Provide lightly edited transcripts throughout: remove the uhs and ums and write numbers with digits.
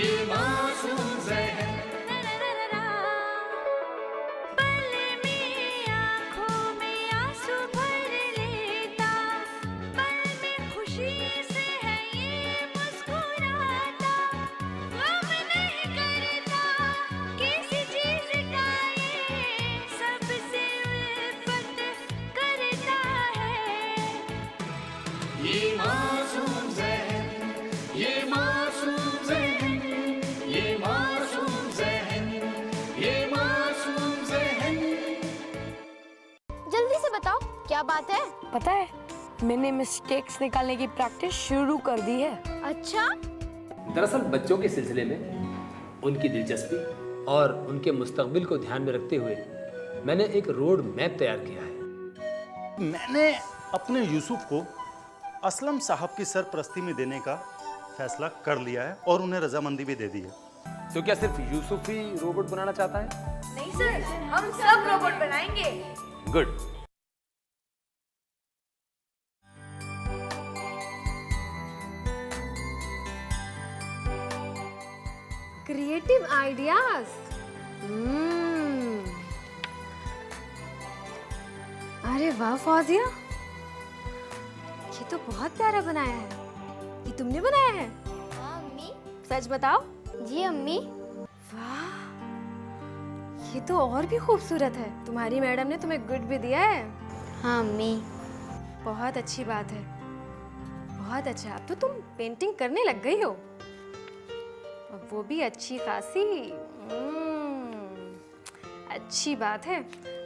ये मासूम ज़हन। पल में आँखों में आंसू भर लेता, पल में खुशी से है ये मुस्कुराता, गम नहीं करता किसी चीज़ का, ये सबसे उल्फत करता है। ये मासूम ज़हन, ये मासूम ज़हन, ये मासूम ज़हन, ये मासूम ज़हन। जल्दी से बताओ क्या बात है। पता है, मैंने मिस्टेक्स निकालने की प्रैक्टिस शुरू कर दी है। अच्छा, दरअसल बच्चों के सिलसिले में उनकी दिलचस्पी और उनके मुस्तकबिल को ध्यान में रखते हुए मैंने एक रोड मैप तैयार किया है। मैंने अपने यूसुफ को असलम साहब की सरपरस्ती में देने का फैसला कर लिया है और उन्हें रजामंदी भी दे दी है। तो क्या सिर्फ यूसुफ ही रोबोट बनाना चाहता है? नहीं सर, हम सब रोबोट बनाएंगे। गुड। Creative ideas. अरे वाह फौजिया, ये तो बहुत प्यारा बनाया है। ये तुमने बनाया है? हाँ अम्मी। सच बताओ। जी अम्मी। वाह, ये तो और भी खूबसूरत है। तुम्हारी मैडम ने तुम्हें गुड भी दिया है। हाँ अम्मी। बहुत अच्छी बात है, बहुत अच्छा। अब तो तुम पेंटिंग करने लग गई हो, और वो भी अच्छी खासी। अच्छी बात है,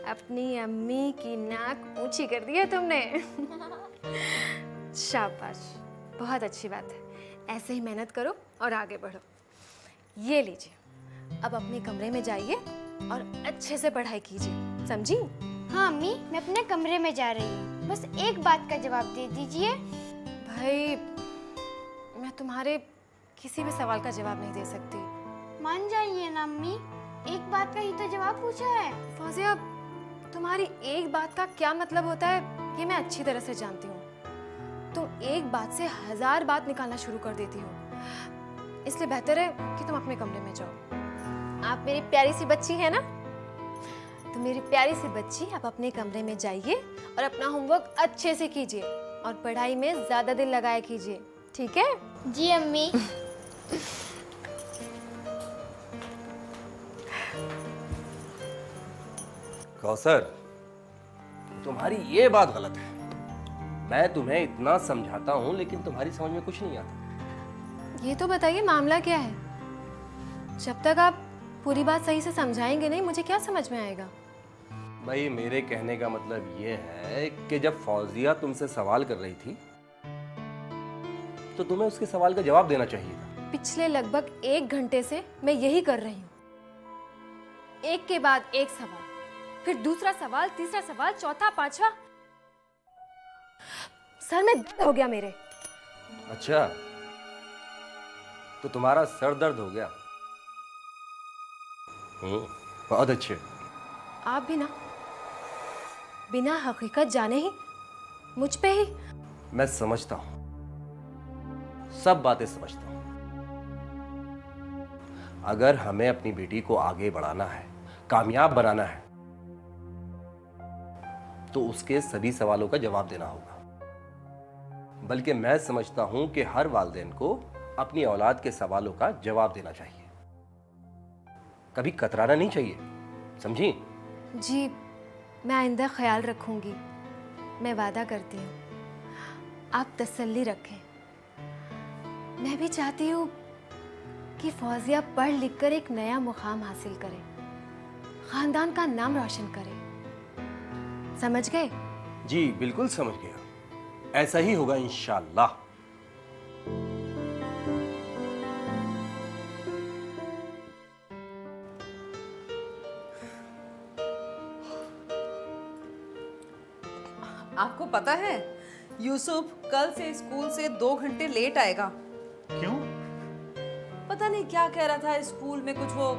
अपनी अम्मी की नाक ऊंची कर दी है तुमने। शाबाश, बहुत अच्छी बात है। ऐसे ही मेहनत करो और आगे बढ़ो। ये लीजिए, अब अपने कमरे में जाइए और अच्छे से पढ़ाई कीजिए, समझी? हाँ अम्मी, मैं अपने कमरे में जा रही हूँ। बस एक बात का जवाब दे दीजिए। भाई, मैं तुम्हारे किसी भी सवाल का जवाब नहीं दे सकती। मान जाइए ना अम्मी, एक बात का ही तो जवाब पूछा है। फौजिया, तुम्हारी एक बात का क्या मतलब होता है ये मैं अच्छी तरह से जानती हूँ। तुम एक बात से 1000 बात निकालना शुरू कर देती हो, इसलिए बेहतर है कि तुम अपने कमरे में जाओ। आप मेरी प्यारी सी बच्ची है ना, तो मेरी प्यारी सी बच्ची, आप अपने कमरे में जाइए और अपना होमवर्क अच्छे से कीजिए और पढ़ाई में ज्यादा दिल लगाया कीजिए, ठीक है? जी अम्मी। कौसर, तुम्हारी ये बात गलत है। मैं तुम्हें इतना समझाता हूँ लेकिन तुम्हारी समझ में कुछ नहीं आता। ये तो बताइए मामला क्या है? जब तक आप पूरी बात सही से समझाएंगे नहीं, मुझे क्या समझ में आएगा? भाई, मेरे कहने का मतलब ये है कि जब फौजिया तुमसे सवाल कर रही थी तो तुम्हें उसके सवाल का जवाब देना चाहिए था। पिछले लगभग 1 घंटे से मैं यही कर रही हूँ। एक के बाद एक सवाल, फिर दूसरा सवाल, तीसरा सवाल, चौथा, पांचवा। सर में दर्द हो गया मेरे। अच्छा, तो तुम्हारा सर दर्द हो गया? बहुत अच्छे। आप भी ना, बिना हकीकत जाने ही मुझ पे ही। मैं समझता हूँ, सब बातें समझता हूँ। अगर हमें अपनी बेटी को आगे बढ़ाना है, कामयाब बनाना है, तो उसके सभी सवालों का जवाब देना होगा। बल्कि मैं समझता हूं कि हर वालिदैन को अपनी औलाद के सवालों का जवाब देना चाहिए, कभी कतराना नहीं चाहिए, समझी? जी, मैं आइंदा ख्याल रखूंगी, मैं वादा करती हूँ। आप तसल्ली रखें। मैं भी चाहती हूँ कि फौजिया पढ़ लिख कर एक नया मुकाम हासिल करे, खानदान का नाम रोशन करे। समझ गए? जी बिल्कुल समझ गया, ऐसा ही होगा इंशाअल्लाह। आपको पता है यूसुफ कल से स्कूल से 2 घंटे लेट आएगा। क्यों? पता नहीं क्या कह रहा था, स्कूल में कुछ वो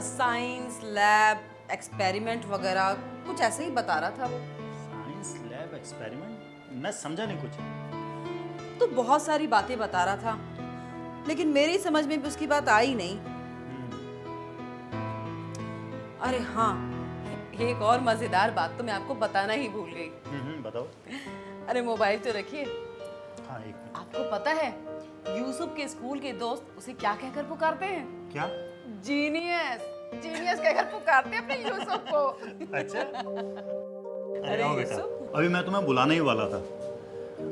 साइंस लैब एक्सपेरिमेंट वगैरह कुछ ऐसे ही बता रहा था वो। Science lab experiment? मैं समझा नहीं कुछ। तो बहुत सारी बातें बता रहा था। लेकिन मेरी समझ में भी उसकी बात आई नहीं। अरे हाँ, एक और मजेदार बात तो मैं आपको बताना ही भूल गई। बताओ। अरे मोबाइल तो रखिए। हाँ, एक मिनट। आपको पता है यूसुफ के स्कूल के दोस्त उसे क्या कहकर पुकारते हैं? क्या? जीनियस। जीनियस कहकर पुकारते हैं अपने यूसुफ को। अच्छा। अरे आओ बेटा, यूसुफ। अभी मैं तुम्हें बुलाने ही वाला था।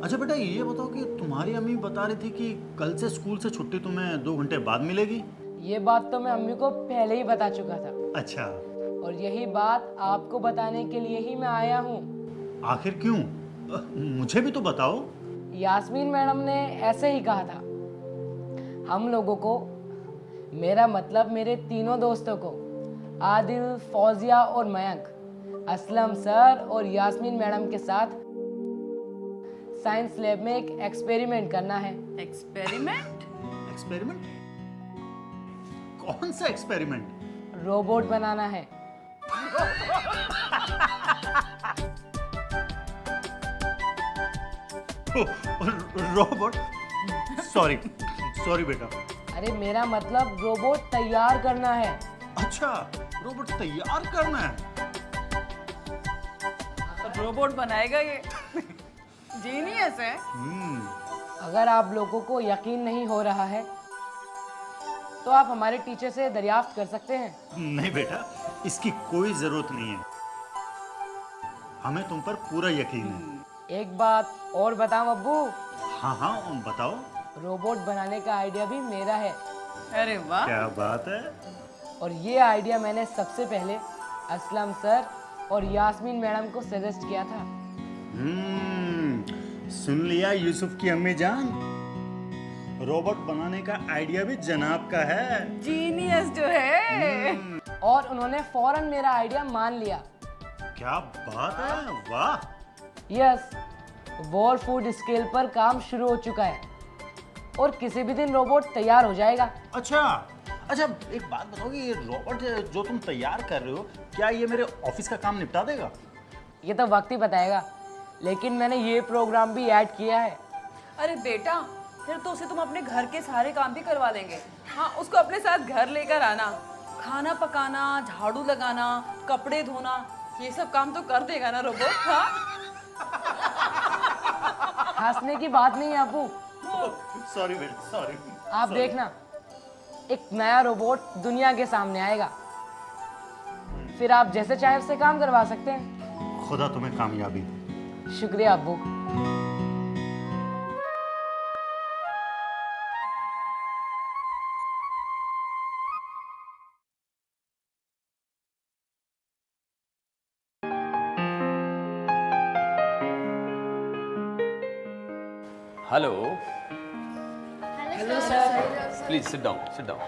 अच्छा बेटा, ये बताओ कि तुम्हारी अम्मी बता रही थी कि कल से स्कूल से छुट्टी तुम्हें 2 घंटे बाद मिलेगी। ये बात तो मैं अम्मी को पहले ही बता चुका था, अच्छा, और यही बात आपको बताने के लिए ही मैं आया हूँ। आखिर क्यों? मुझे भी तो बताओ। यास्मीन मैडम ने ऐसे ही कहा था। हम लोगों को, मेरा मतलब मेरे तीनों दोस्तों को, आदिल, फौजिया और मयंक, असलम सर और यास्मीन मैडम के साथ साइंस लैब में एक एक्सपेरिमेंट करना है। एक्सपेरिमेंट? एक्सपेरिमेंट? कौन सा एक्सपेरिमेंट? रोबोट बनाना है। रोबोट? सॉरी सॉरी बेटा। अरे मेरा मतलब रोबोट तैयार करना है। अच्छा, रोबोट तैयार करना है। रोबोट बनाएगा ये? जीनियस है। अगर आप लोगों को यकीन नहीं हो रहा है तो आप हमारे टीचर से दरियाफ्त कर सकते हैं। नहीं बेटा, इसकी कोई जरूरत नहीं है, हमें तुम पर पूरा यकीन है। एक बात और बताऊं अब्बू, हाँ हाँ बताओ। रोबोट बनाने का आइडिया भी मेरा है। अरे वाह। क्या बात है। और ये आइडिया मैंने सबसे पहले असलम सर और यास्मीन मैडम को सजेस्ट किया था। सुन लिया यूसुफ की अम्मी जान, रोबोट बनाने का आइडिया भी जनाब का है। जीनियस जो है। और उन्होंने फौरन मेरा आइडिया मान लिया। क्या बात है, वाह। यस, वॉर फूड स्केल पर काम शुरू हो चुका है और किसी भी दिन रोबोट तैयार हो जाएगा। अच्छा अच्छा, एक बात बताओ कि ये रोबोट जो तुम तैयार कर रहे हो, क्या ये मेरे ऑफिस का काम निपटा देगा? ये तो वक्त ही बताएगा, लेकिन मैंने ये प्रोग्राम भी ऐड किया है। अरे बेटा, फिर तो उसे तुम अपने घर के सारे काम भी करवा लेंगे। हाँ, उसको अपने साथ घर लेकर आना, खाना पकाना, झाड़ू लगाना, कपड़े धोना, ये सब काम तो कर देगा ना रोबोट। हाँ, हंसने की बात नहीं है अबू। सॉरी बेटा, सॉरी। आप देखना, एक नया रोबोट दुनिया के सामने आएगा, फिर आप जैसे चाहे उससे काम करवा सकते हैं। खुदा तुम्हें कामयाबी दे। शुक्रिया अब्बू। Hello. Hello sir. Please sit down, sit down.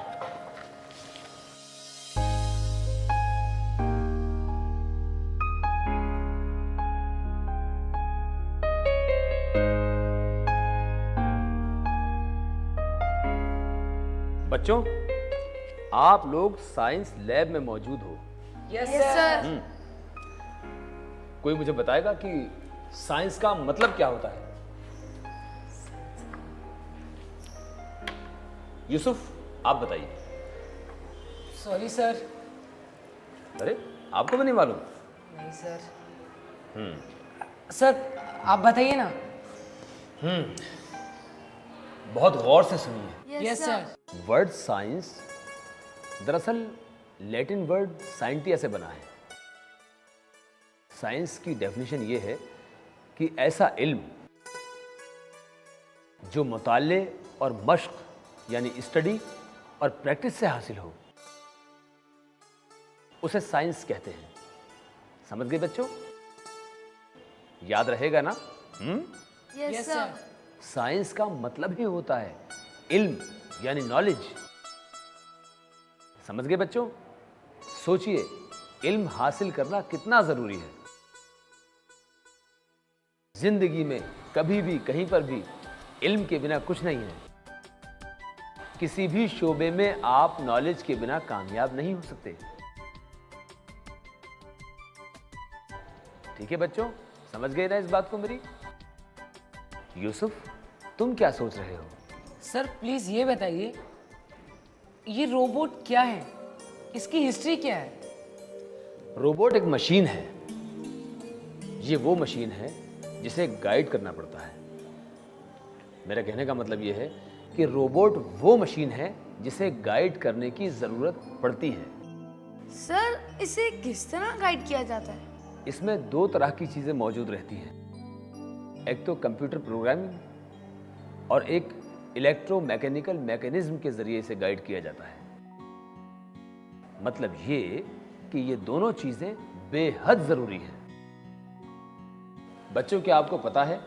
बच्चों, आप लोग साइंस लैब में मौजूद हो। Yes sir. कोई मुझे बताएगा कि साइंस का मतलब क्या होता है? यूसुफ, आप बताइए। Sorry sir. अरे, आपको भी नहीं मालूम? नहीं सर। सर आप बताइए ना। बहुत गौर से सुनिए। Yes sir. वर्ड साइंस दरअसल लैटिन वर्ड साइंटिया से बना है। साइंस की डेफिनेशन ये है कि ऐसा इल्म जो मुताले और मश्क यानी स्टडी और प्रैक्टिस से हासिल हो, उसे साइंस कहते हैं। समझ गए बच्चों? याद रहेगा ना? Yes sir. साइंस का मतलब ही होता है इल्म यानी नॉलेज। समझ गए बच्चों? सोचिए, इल्म हासिल करना कितना जरूरी है। जिंदगी में कभी भी कहीं पर भी इल्म के बिना कुछ नहीं है। किसी भी शोबे में आप नॉलेज के बिना कामयाब नहीं हो सकते। ठीक है बच्चों, समझ गए ना इस बात को मेरी? यूसुफ, तुम क्या सोच रहे हो? सर प्लीज़ ये बताइए, ये रोबोट क्या है, इसकी हिस्ट्री क्या है? रोबोट एक मशीन है। ये वो मशीन है जिसे गाइड करना पड़ता है। मेरा कहने का मतलब ये है कि रोबोट वो मशीन है जिसे गाइड करने की ज़रूरत पड़ती है। सर इसे किस तरह गाइड किया जाता है? इसमें दो तरह की चीज़ें मौजूद रहती हैं। एक तो कंप्यूटर प्रोग्रामिंग और एक इलेक्ट्रोमैकेनिकल मैकेनिज्म के ज़रिए इसे गाइड किया जाता है। मतलब ये कि ये दोनों चीज़ें बेहद ज़रूरी हैं। बच्चों, क्या आपको पता है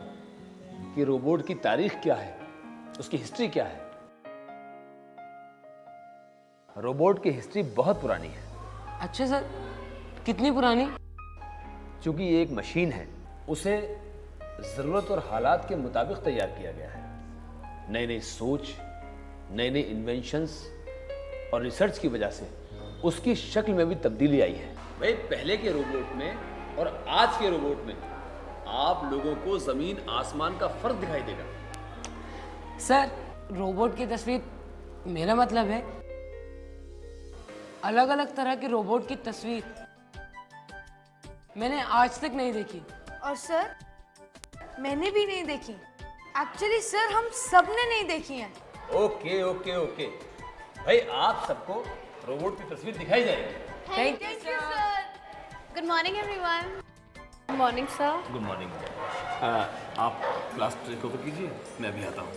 कि रोबोट की तारीख क्या है, उसकी हिस्ट्री क्या है? रोबोट की हिस्ट्री बहुत पुरानी है। अच्छा सर, कितनी पुरानी? चूंकि ये एक मशीन है, उसे ज़रूरत और हालात के मुताबिक तैयार किया गया है। नई नई सोच, नई नई इन्वेंशंस और रिसर्च की वजह से उसकी शक्ल में भी तब्दीली आई है। भाई, पहले के रोबोट में और आज के रोबोट में आप लोगों को ज़मीन आसमान का फ़र्क दिखाई देगा। सर रोबोट की तस्वीर, मेरा मतलब है अलग अलग तरह के रोबोट की तस्वीर मैंने आज तक नहीं देखी। और सर मैंने भी नहीं देखी। एक्चुअली सर हम सब ने नहीं देखी है। ओके ओके ओके भाई, आप सबको रोबोट की तस्वीर दिखाई जाएगी। Thank you sir. Good morning everyone. Good morning sir. Good morning. आप क्लास टेक ओवर कीजिए, मैं अभी आता हूँ।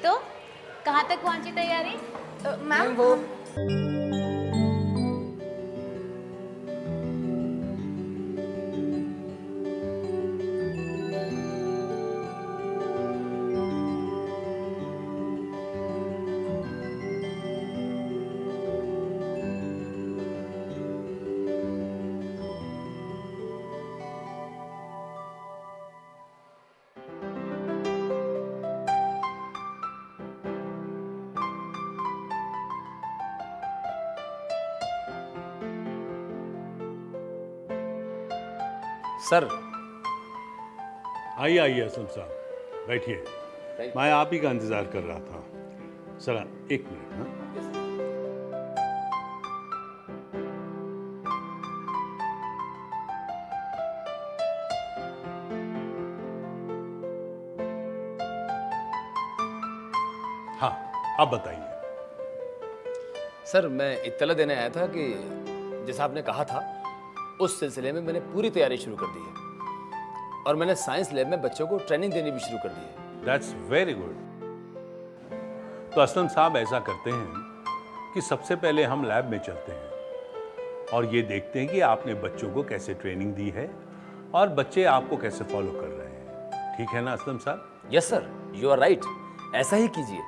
तो कहाँ तक पहुँची तैयारी? मैम वो सर, आइए आइए असम साहब, बैठिए। मैं आप ही का इंतजार कर रहा था। सर एक मिनट। हाँ, हाँ आप बताइए। सर मैं इत्तला देने आया था कि जैसा आपने कहा था, उस सिलसिले में मैंने पूरी तैयारी शुरू कर दी है और मैंने साइंस लैब में बच्चों को ट्रेनिंग देनी भी शुरू कर दी है। That's very good. तो असलम साहब ऐसा करते हैं कि सबसे पहले हम लैब में चलते हैं और ये देखते हैं कि आपने बच्चों को कैसे ट्रेनिंग दी है और बच्चे आपको कैसे फॉलो कर रहे हैं। ठीक है ना असलम साहब? Yes sir, you are right. ऐसा ही कीजिए।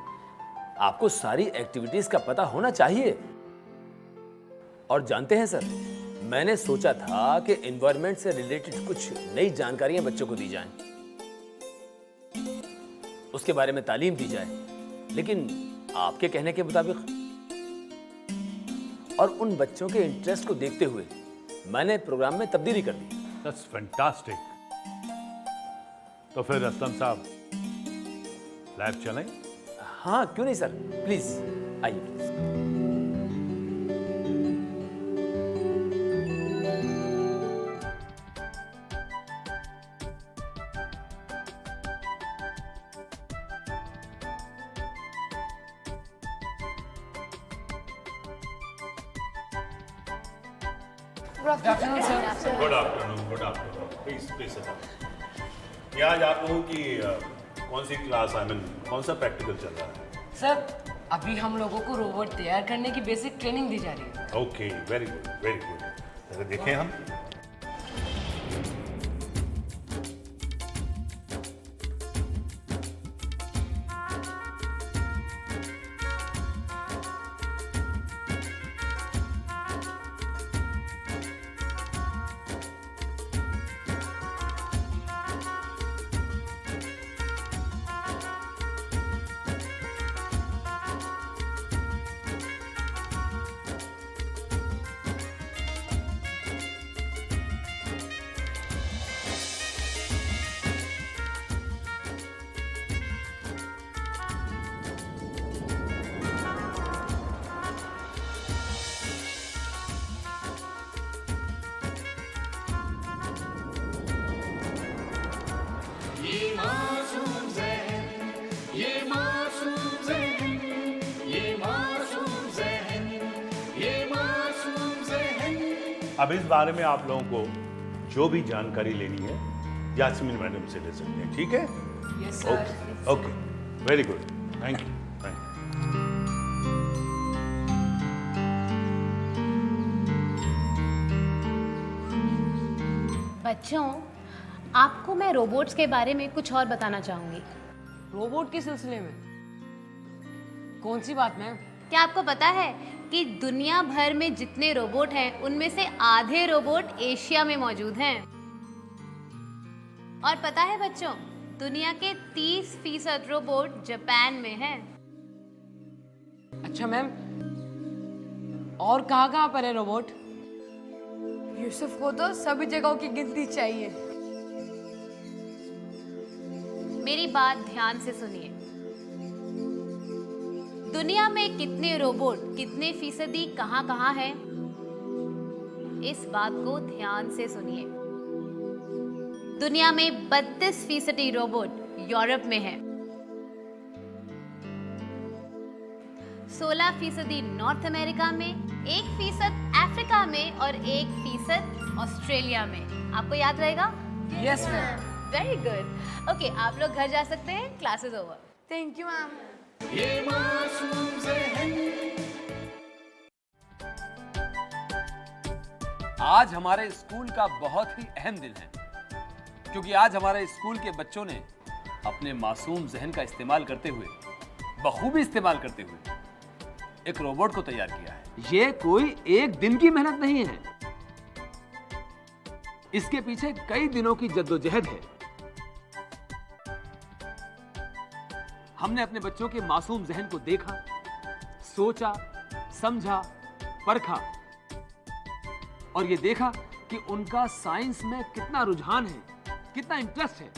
आपको सारी एक्टिविटीज का पता होना चाहिए। और जानते हैं सर, मैंने सोचा था कि एनवायरनमेंट से रिलेटेड कुछ नई जानकारियां बच्चों को दी जाएं, उसके बारे में तालीम दी जाए, लेकिन आपके कहने के मुताबिक और उन बच्चों के इंटरेस्ट को देखते हुए मैंने प्रोग्राम में तब्दीली कर दी। That's fantastic. तो फिर असलम साहब लैब चलें? हाँ क्यों नहीं सर, प्लीज आइए please. Good afternoon. Good afternoon. Please please sit down. ये आज आप लोगों की कौन सी क्लास, आई मीन कौन सा प्रैक्टिकल चल रहा है? सर अभी हम लोगों को रोबोट तैयार करने की बेसिक ट्रेनिंग दी जा रही है। Okay, very good very good. जरा देखें हम। अब इस बारे में आप लोगों को जो भी जानकारी लेनी है यास्मीन मैडम से ले सकते हैं, ठीक है? Yes okay okay, very good, thank you. बच्चों, आपको मैं रोबोट्स के बारे में कुछ और बताना चाहूंगी। रोबोट के सिलसिले में कौन सी बात मैम? क्या आपको पता है कि दुनिया भर में जितने रोबोट हैं उनमें से आधे रोबोट एशिया में मौजूद हैं? और पता है बच्चों, दुनिया के 30% रोबोट जापान में हैं। अच्छा मैम, और कहाँ पर है रोबोट? यूसुफ को तो सभी जगहों की गिनती चाहिए। मेरी बात ध्यान से सुनिए। दुनिया में कितने रोबोट, कितने फीसदी कहाँ है, इस बात को ध्यान से सुनिए। दुनिया में 32% रोबोट यूरोप में है, 16% नॉर्थ अमेरिका में, 1% अफ्रीका में और 1% ऑस्ट्रेलिया में। आपको याद रहेगा? Yes ma'am. Very good. Okay, आप लोग घर जा सकते हैं, classes over. Thank you ma'am. ये मासूम ज़हन। आज हमारे स्कूल का बहुत ही अहम दिन है, क्योंकि आज हमारे स्कूल के बच्चों ने अपने मासूम जहन का इस्तेमाल करते हुए, बखूबी इस्तेमाल करते हुए एक रोबोट को तैयार किया है। ये कोई एक दिन की मेहनत नहीं है, इसके पीछे कई दिनों की जद्दोजहद है। हमने अपने बच्चों के मासूम जहन को देखा, सोचा, समझा, परखा और ये देखा कि उनका साइंस में कितना रुझान है, कितना इंटरेस्ट है।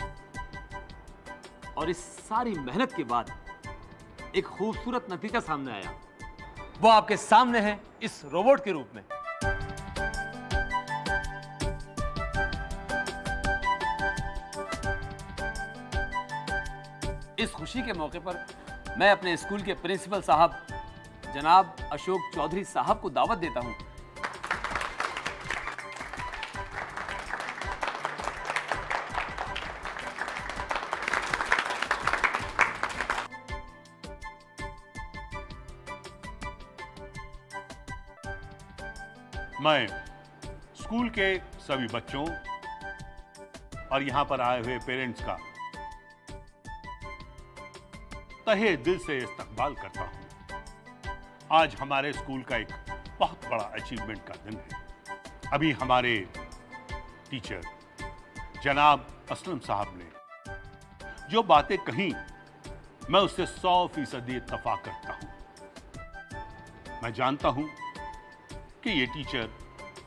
और इस सारी मेहनत के बाद एक खूबसूरत नतीजा सामने आया। वो आपके सामने है इस रोबोट के रूप में। इस खुशी के मौके पर मैं अपने स्कूल के प्रिंसिपल साहब जनाब अशोक चौधरी साहब को दावत देता हूं। मैं स्कूल के सभी बच्चों और यहां पर आए हुए पेरेंट्स का तहे दिल से इस्तकबाल करता हूं। आज हमारे स्कूल का एक बहुत बड़ा अचीवमेंट का दिन है। अभी हमारे टीचर जनाब असलम साहब ने जो बातें कही, मैं उससे 100% इत्तफाक करता हूं। मैं जानता हूं कि ये टीचर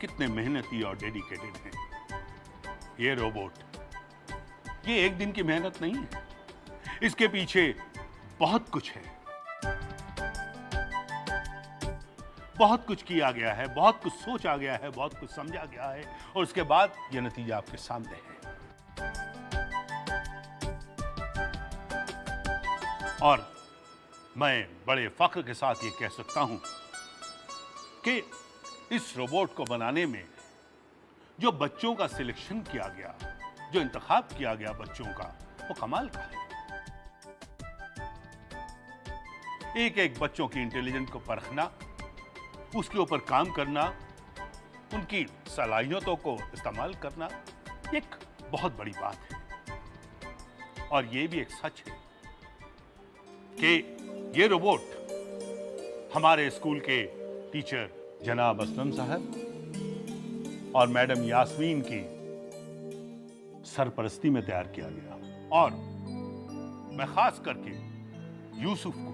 कितने मेहनती और डेडिकेटेड हैं। ये रोबोट ये एक दिन की मेहनत नहीं है, इसके पीछे बहुत कुछ है, बहुत कुछ किया गया है, बहुत कुछ सोचा गया है, बहुत कुछ समझा गया है और उसके बाद यह नतीजा आपके सामने है। और मैं बड़े फख्र के साथ ये कह सकता हूं कि इस रोबोट को बनाने में जो बच्चों का सिलेक्शन किया गया, जो इंतखाब किया गया बच्चों का, वो कमाल का है। एक एक बच्चों की इंटेलिजेंस को परखना, उसके ऊपर काम करना, उनकी सलाहियतों को इस्तेमाल करना एक बहुत बड़ी बात है। और ये भी एक सच है कि ये रोबोट हमारे स्कूल के टीचर जनाब असलम साहब और मैडम यास्मीन की सरपरस्ती में तैयार किया गया। और मैं खास करके यूसुफ को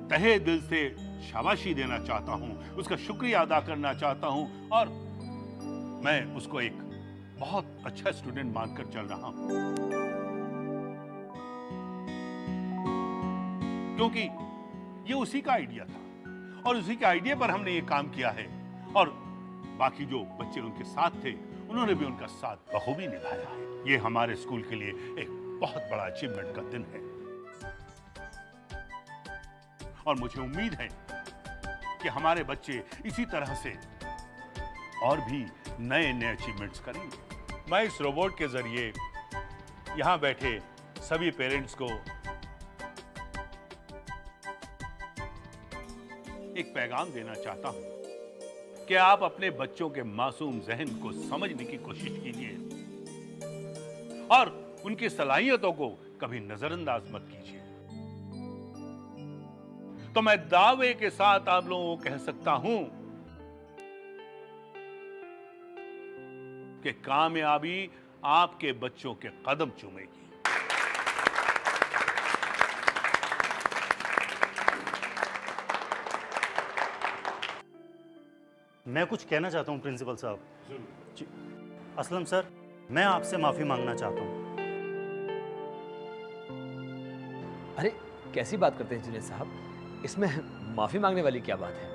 तहे दिल से शाबाशी देना चाहता हूं, उसका शुक्रिया अदा करना चाहता हूं और मैं उसको एक बहुत अच्छा स्टूडेंट मानकर चल रहा हूं, क्योंकि ये उसी का आइडिया था और उसी के आइडिया पर हमने ये काम किया है। और बाकी जो बच्चे उनके साथ थे, उन्होंने भी उनका साथ बखूबी निभाया है। ये हमारे स्कूल के लिए एक बहुत बड़ा अचीवमेंट का दिन है और मुझे उम्मीद है कि हमारे बच्चे इसी तरह से और भी नए नए अचीवमेंट्स करेंगे। मैं इस रोबोट के जरिए यहाँ बैठे सभी पेरेंट्स को एक पैगाम देना चाहता हूं कि आप अपने बच्चों के मासूम जहन को समझने की कोशिश कीजिए और उनकी सलाहियतों को कभी नजरअंदाज मत कीजिए। तो मैं दावे के साथ आप लोगों को कह सकता हूं कि कामयाबी आपके बच्चों के कदम चूमेगी। मैं कुछ कहना चाहता हूं प्रिंसिपल साहब। जी, असलम सर, मैं आपसे माफी मांगना चाहता हूं। अरे कैसी बात करते हैं जुनेद साहब, इसमें माफी मांगने वाली क्या बात है?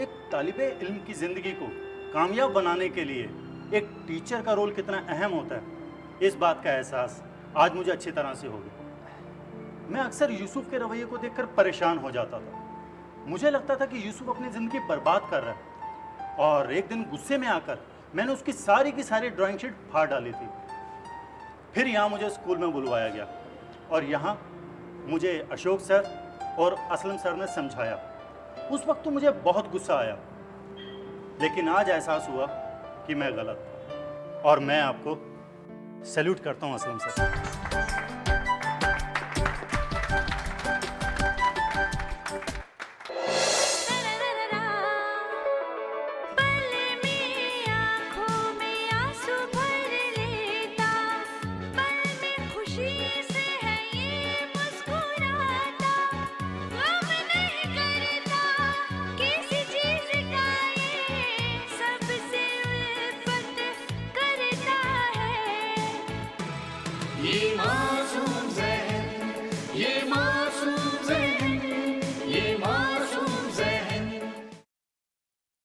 एक तालिबे इल्म की जिंदगी को कामयाब बनाने के लिए एक टीचर का रोल कितना अहम होता है, इस बात का एहसास आज मुझे अच्छी तरह से हो गया। मैं अक्सर यूसुफ के रवैये को देखकर परेशान हो जाता था। मुझे लगता था कि यूसुफ अपनी ज़िंदगी बर्बाद कर रहा है, और एक दिन गुस्से में आकर मैंने उसकी सारी की सारी ड्राइंग शीट फाड़ डाली थी। फिर यहाँ मुझे स्कूल में बुलवाया गया और यहाँ मुझे अशोक सर और असलम सर ने समझाया। उस वक्त तो मुझे बहुत गुस्सा आया, लेकिन आज एहसास हुआ कि मैं गलत था, और मैं आपको सैल्यूट करता हूँ असलम सर।